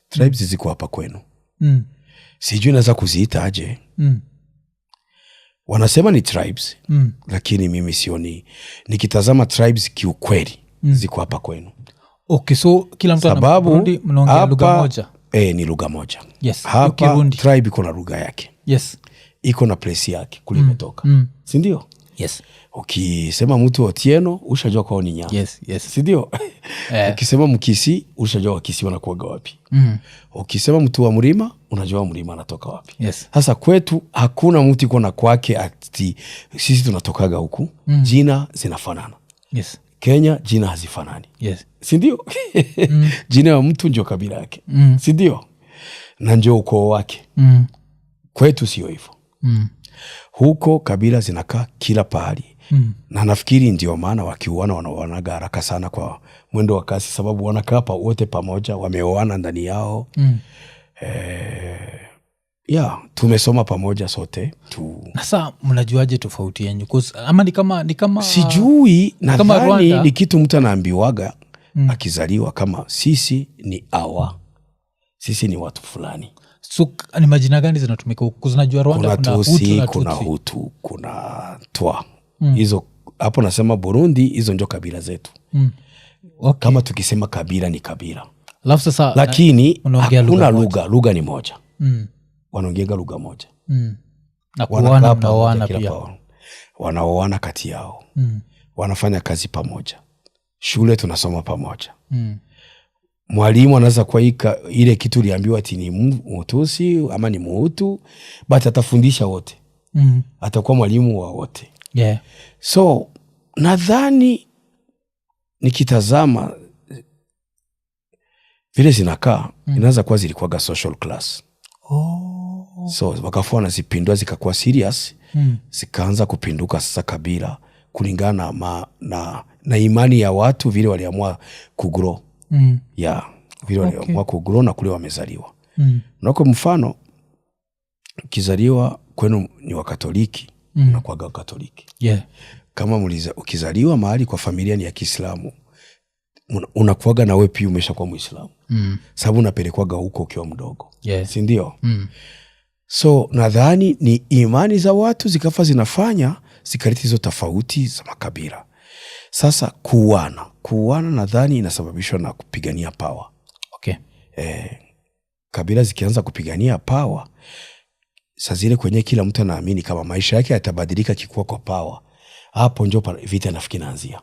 Tribes ziko hapa kwenu. Sijui naweza kuziita aje. Wanasema ni tribes, lakini mimi sioni. Nikitazama tribes kiukweli ziko hapa kwenu. Okay, so kila mtu ana Burundi mnaongea lugha moja. Ni lugha moja. Yes. Hapa tribe iko na lugha yake. Yes. Iko na place yake kulimetoka. Si ndio? Yes. Ukisema mtu Otieno ushajua kwao ni Nyanga. Yes, yes. Si ndio? Ukisema Mkisi ushajua Wakisi wanakuaga wapi. Ukisema mtu wa Mlima unajua Mlima anatoka wapi. Yes. Sasa kwetu hakuna mtu iko na kwake ati sisi tunatokaga huku. Jina zinafanana. Yes. Kenya jina hazifanani. Yes. Si ndio? Jina ya mtu ndio kabila yake. Si ndio? Na ndio ukoo wake. Kwetu sio hivyo. Huko kabila zinakaa kila pahali. Na nafikiri ndio maana wakiuana wanaoanaga haraka sana kwa mwendo wa kasi, sababu wanakaa wote pamoja, wameoana ndani yao. Tumesoma pamoja sote Sasa mnajuaje tofauti yenu? Ama ni kama sijui, nadhani ni kitu mtu anaambiwaga akizaliwa, kama sisi ni sisi ni watu fulani. So ni majina gani zinatumika? Zinajua Rwanda kuna Tusi, kuna Hutu, kuna Twa. Hizo hapo nasema Burundi, hizo ndio kabila zetu. Okay. Kama tukisema kabila ni kabila. Sasa lakini hakuna lugha ni moja. Wanaongea lugha moja. Na kuoana mnaoana pia. Wanaoana kati yao. Wanafanya kazi pamoja. Shule tunasoma pamoja. Mwalimu anaweza kwa ile kitu uliambiwa ati ni Mtusi ama ni Mhutu, but atafundisha wote. Atakuwa mwalimu wa wote. Yeah. So nadhani nikitazama vile zinakaa, inaweza kuwa zilikuwaga social class. So wakafua na zipindua zikakuwa serious. Zikaanza kupinduka sasa kabila kulingana na imani ya watu vile waliamua kugrow. Vile waliamua kugrow na kule wamezaliwa. Unako mfano, ukizaliwa kwenu ni wa Katoliki, unakuwaga Katoliki. Kama ukizaliwa mahali kwa familia ni ya Kiislamu, unakuwaga na wewe pia umeshakuwa Muislamu. Sababu unapelekwaga huko ukiwa mdogo. Si ndio? So nadhani ni imani za watu zikafa zinafanya zikaleta hizo tofauti za makabila. Sasa kuuana nadhani inasababishwa na kupigania power. Okay. Kabila zikianza kupigania power, saa zile kwenye kila mtu anaamini kama maisha yake yatabadilika kikuwa kwa power, hapo ndio vita nafikiri inaanzia.